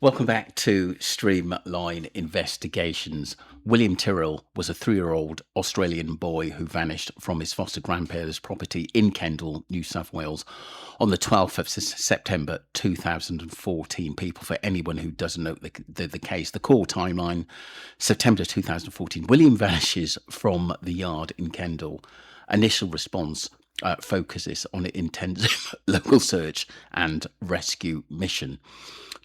Welcome back to Streamline Investigations. William Tyrrell was a 3-year-old Australian boy who vanished from his foster grandparents' property in Kendal, New South Wales, on the 12th of September 2014. People, for anyone who doesn't know the case, the core timeline, September 2014. William vanishes from the yard in Kendal. Initial response focuses on an intensive local search and rescue mission.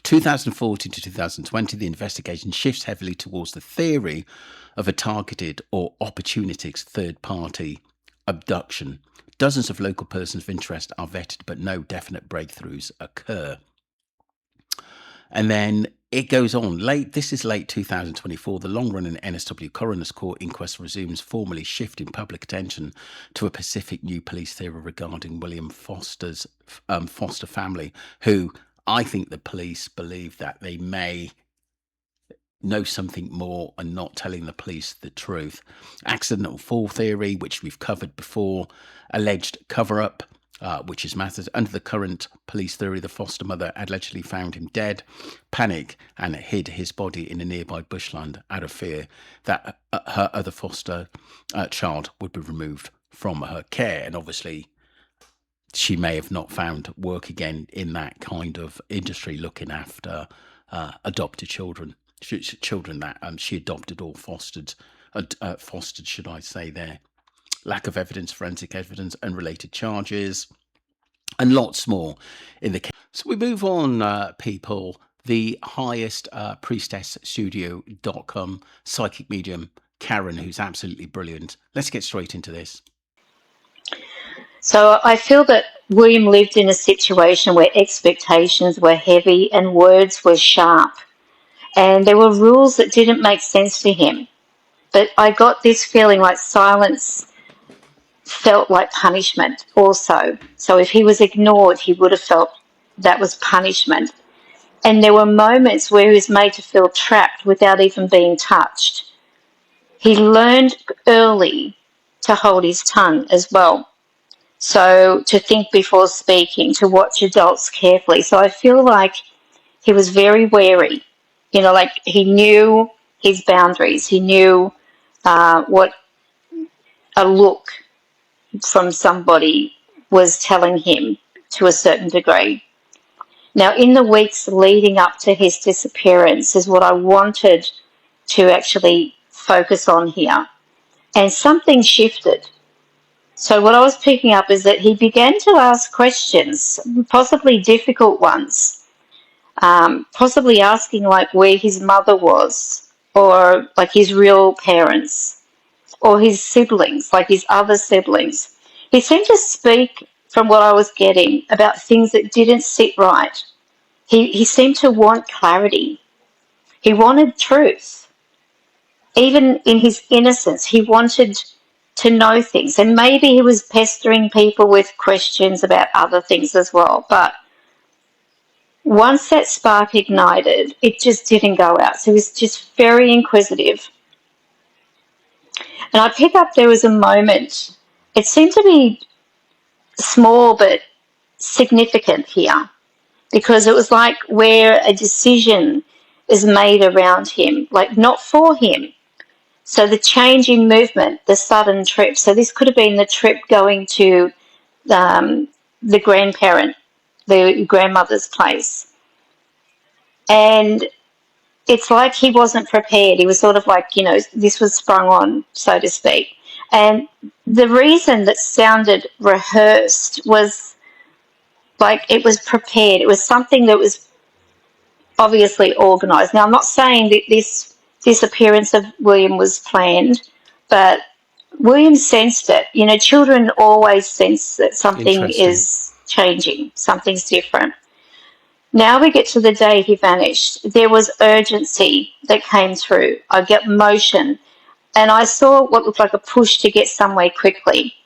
2014 to 2020, the investigation shifts heavily towards the theory of a targeted or opportunistic third-party abduction. Dozens of local persons of interest are vetted, but no definite breakthroughs occur. And then it goes on. This is late 2024. The long-running NSW Coroner's Court inquest resumes, formally shifting public attention to a specific new police theory regarding William Foster's Foster family, who I think the police believe that they may know something more and not telling the police the truth. Accidental fall theory, which we've covered before. Alleged cover-up, which is matters. Under the current police theory, the foster mother allegedly found him dead, panicked, and hid his body in a nearby bushland out of fear that her other foster child would be removed from her care. And obviously, she may have not found work again in that kind of industry, looking after adopted children that she adopted or fostered, should I say there. Lack of evidence, forensic evidence, unrelated charges, and lots more in the case. So we move on, people. The highest priestessstudio.com psychic medium, Karen, who's absolutely brilliant. Let's get straight into this. So I feel that William lived in a situation where expectations were heavy and words were sharp. And there were rules that didn't make sense to him. But I got this feeling like silence felt like punishment also. So if he was ignored, he would have felt that was punishment. And there were moments where he was made to feel trapped without even being touched. He learned early to hold his tongue as well. So to think before speaking, to watch adults carefully. So I feel like he was very wary. Like he knew his boundaries. He knew what a look from somebody was telling him to a certain degree. Now, in the weeks leading up to his disappearance is what I wanted to actually focus on here. And something shifted. So what I was picking up is that he began to ask questions, possibly difficult ones, possibly asking like where his mother was, or like his real parents, or his siblings, like his other siblings. He seemed to speak, from what I was getting, about things that didn't sit right. He seemed to want clarity. He wanted truth. Even in his innocence, he wanted to know things, and maybe he was pestering people with questions about other things as well, but once that spark ignited, it just didn't go out. So he was just very inquisitive. And I pick up there was a moment, it seemed to be small but significant here, because it was like where a decision is made around him, like not for him. So the change in movement, the sudden trip. So this could have been the trip going to the grandmother's place. And it's like he wasn't prepared. He was sort of like, this was sprung on, so to speak. And the reason that sounded rehearsed was like it was prepared. It was something that was obviously organised. Now, I'm not saying that this disappearance of William was planned, but William sensed it. Children always sense that something is changing, something's different. Now we get to the day he vanished. There was urgency that came through. I get motion, and I saw what looked like a push to get somewhere quickly.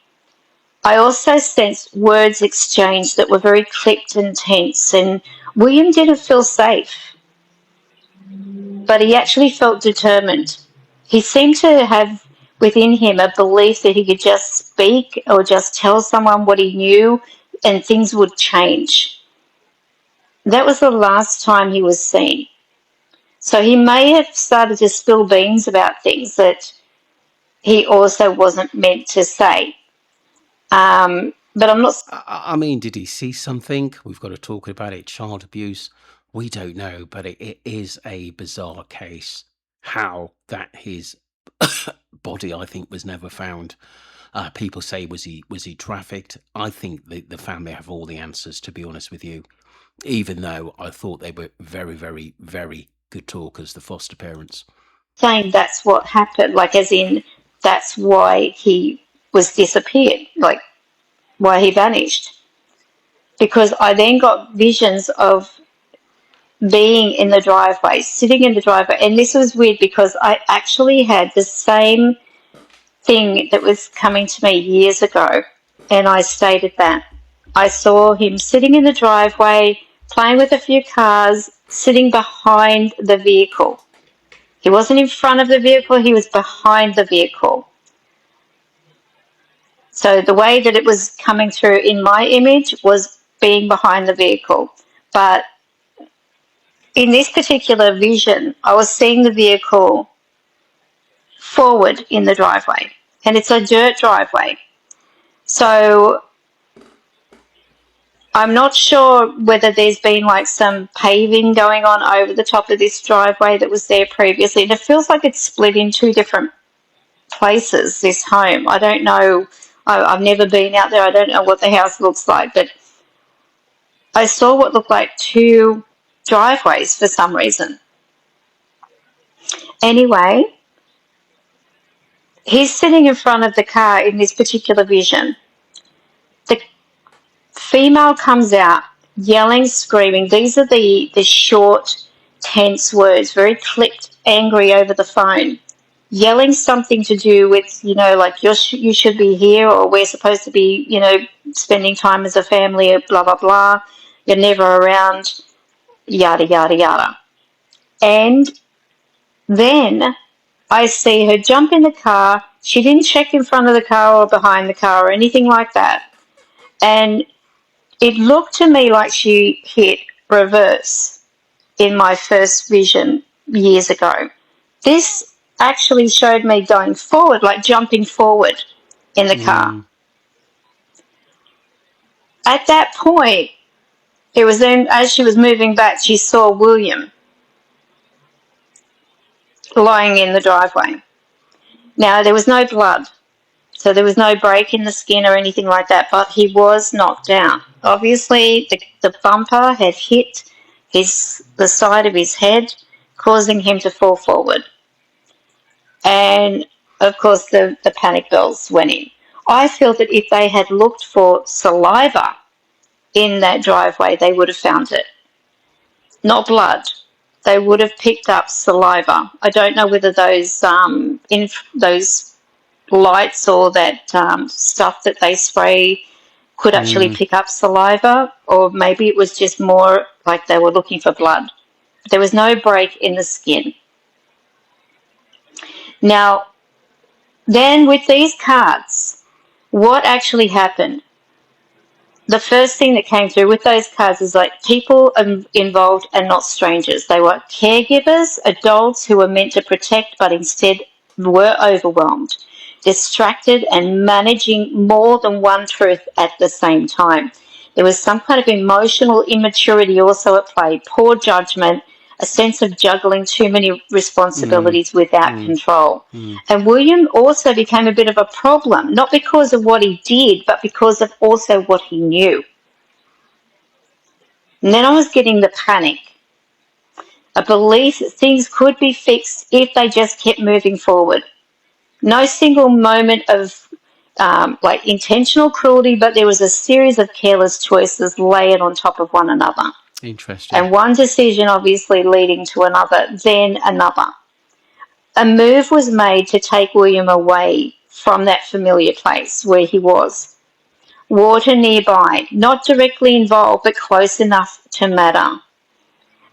I also sensed words exchanged that were very clipped and tense, and William didn't feel safe. But he actually felt determined. He seemed to have within him a belief that he could just speak or just tell someone what he knew and things would change. That was the last time he was seen. So he may have started to spill beans about things that he also wasn't meant to say. But I'm not. I mean, did he see something? We've got to talk about it. Child abuse. We don't know, but it is a bizarre case. How that his body, I think, was never found. People say was he trafficked? I think the family have all the answers. To be honest with you, even though I thought they were very, very, very good talkers, the foster parents. Saying that's what happened, like as in that's why he was disappeared, like why he vanished. Because I then got visions of being in the driveway, sitting in the driveway, and this was weird because I actually had the same thing that was coming to me years ago, and I stated that. I saw him sitting in the driveway, playing with a few cars, sitting behind the vehicle. He wasn't in front of the vehicle, he was behind the vehicle. So the way that it was coming through in my image was being behind the vehicle. But in this particular vision, I was seeing the vehicle forward in the driveway, and it's a dirt driveway. So I'm not sure whether there's been like some paving going on over the top of this driveway that was there previously. And it feels like it's split in two different places, this home. I don't know. I've never been out there. I don't know what the house looks like, but I saw what looked like two driveways for some reason. Anyway, he's sitting in front of the car in this particular vision. The female comes out yelling, screaming. These are the short, tense words, very clipped, angry over the phone, yelling something to do with, like you should be here, or we're supposed to be, spending time as a family, blah, blah, blah. You're never around, yada, yada, yada. And then I see her jump in the car. She didn't check in front of the car or behind the car or anything like that. And it looked to me like she hit reverse in my first vision years ago. This actually showed me going forward, like jumping forward in the car. At that point, it was then as she was moving back, she saw William lying in the driveway. Now, there was no blood, so there was no break in the skin or anything like that, but he was knocked down. Obviously, the bumper had hit the side of his head, causing him to fall forward. And, of course, the panic bells went in. I feel that if they had looked for saliva in that driveway, they would have found it. Not blood. They would have picked up saliva. I don't know whether those lights or that stuff that they spray could actually pick up saliva, or maybe it was just more like they were looking for blood. There was no break in the skin. Now, then with these cards, what actually happened? The first thing that came through with those cards is like people involved and not strangers. They were caregivers, adults who were meant to protect but instead were overwhelmed, distracted and managing more than one truth at the same time. There was some kind of emotional immaturity also at play, poor judgment, a sense of juggling too many responsibilities without control. And William also became a bit of a problem, not because of what he did, but because of also what he knew. And then I was getting the panic, a belief that things could be fixed if they just kept moving forward. No single moment of like intentional cruelty, but there was a series of careless choices layered on top of one another. Interesting. And one decision obviously leading to another, then another. A move was made to take William away from that familiar place where he was. Water nearby, not directly involved, but close enough to matter.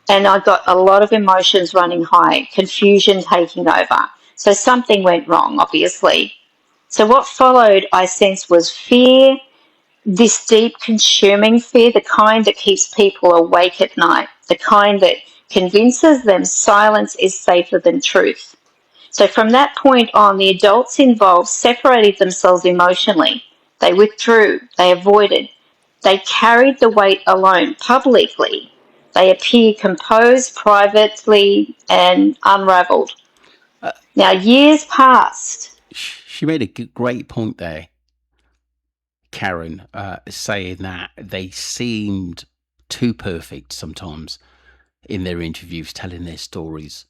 And I got a lot of emotions running high, confusion taking over. So something went wrong, obviously. So what followed, I sensed, was fear, this deep consuming fear, the kind that keeps people awake at night, the kind that convinces them silence is safer than truth. So from that point on, the adults involved separated themselves emotionally. They withdrew, they avoided, they carried the weight alone publicly. They appear composed privately and unravelled. Uh, Now, years passed. she made a great point there, Karen, saying that they seemed too perfect sometimes in their interviews, telling their stories.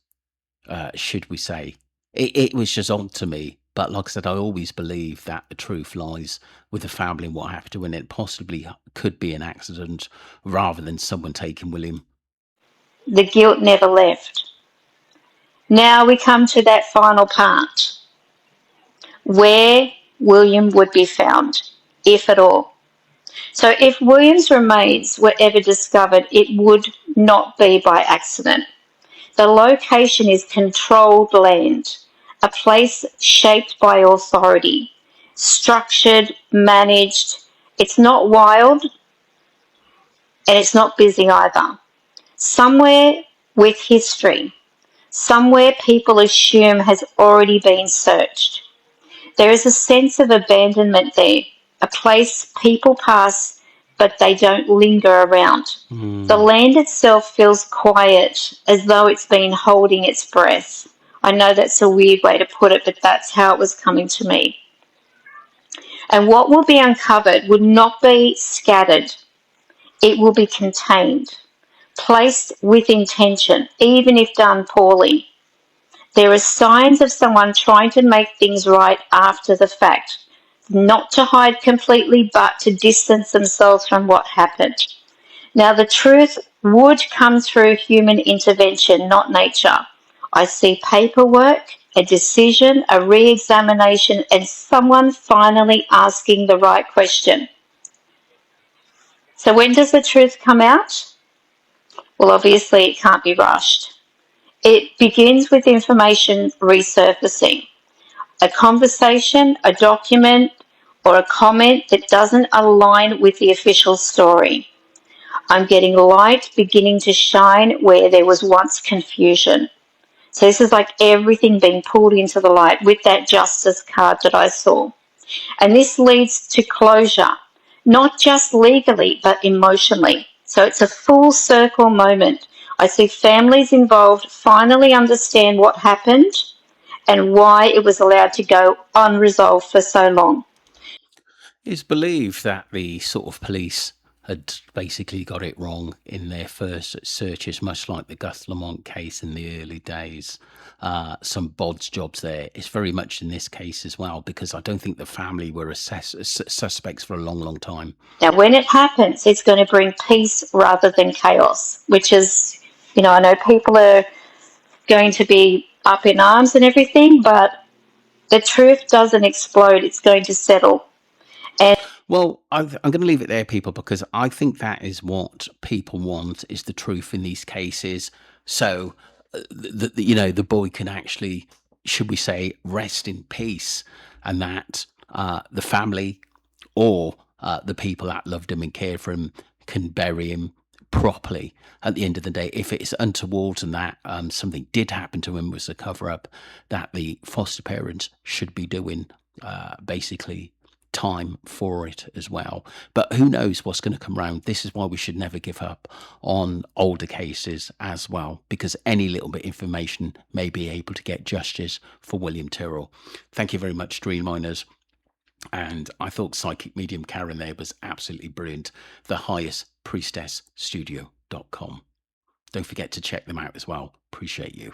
Should we say it was just odd to me? But like I said, I always believe that the truth lies with the family and what happened, and it possibly could be an accident rather than someone taking William. The guilt never left. Now we come to that final part where William would be found, if at all. So if William's remains were ever discovered, it would not be by accident. The location is controlled land, a place shaped by authority, structured, managed. It's not wild and it's not busy either. Somewhere with history, somewhere people assume has already been searched. There is a sense of abandonment there, a place people pass but they don't linger around. The Hmm. land itself feels quiet, as though it's been holding its breath. I know that's a weird way to put it, but that's how it was coming to me. And what will be uncovered would not be scattered, it will be contained, placed with intention, even if done poorly. There are signs of someone trying to make things right after the fact, not to hide completely, but to distance themselves from what happened. Now, the truth would come through human intervention, not nature. I see paperwork, a decision, a re examination, and someone finally asking the right question. So, when does the truth come out? Well, obviously, it can't be rushed. It begins with information resurfacing. A conversation, a document, or a comment that doesn't align with the official story. I'm getting light beginning to shine where there was once confusion. So this is like everything being pulled into the light with that justice card that I saw. And this leads to closure, not just legally, but emotionally. So it's a full circle moment. I see families involved finally understand what happened and why it was allowed to go unresolved for so long. It's believed that the sort of police had basically got it wrong in their first searches, much like the Gus Lamont case in the early days. Some bodge jobs there. It's very much in this case as well, because I don't think the family were suspects for a long, long time. Now, when it happens, it's going to bring peace rather than chaos, which is, I know people are going to be up in arms and everything, but the truth doesn't explode, it's going to settle. And Well, I'm going to leave it there, people, because I think that is what people want, is the truth in these cases. So, the boy can actually, should we say, rest in peace, and that the family or the people that loved him and cared for him can bury him properly. At the end of the day, if it's untoward and that something did happen to him, was a cover up, that the foster parents should be doing basically time for it as well. But who knows what's going to come round? This is why we should never give up on older cases as well, because any little bit of information may be able to get justice for William Tyrrell. Thank you very much, Dream Miners. And I thought Psychic Medium Karen there was absolutely brilliant. The highest priestess studio.com. Don't forget to check them out as well. Appreciate you.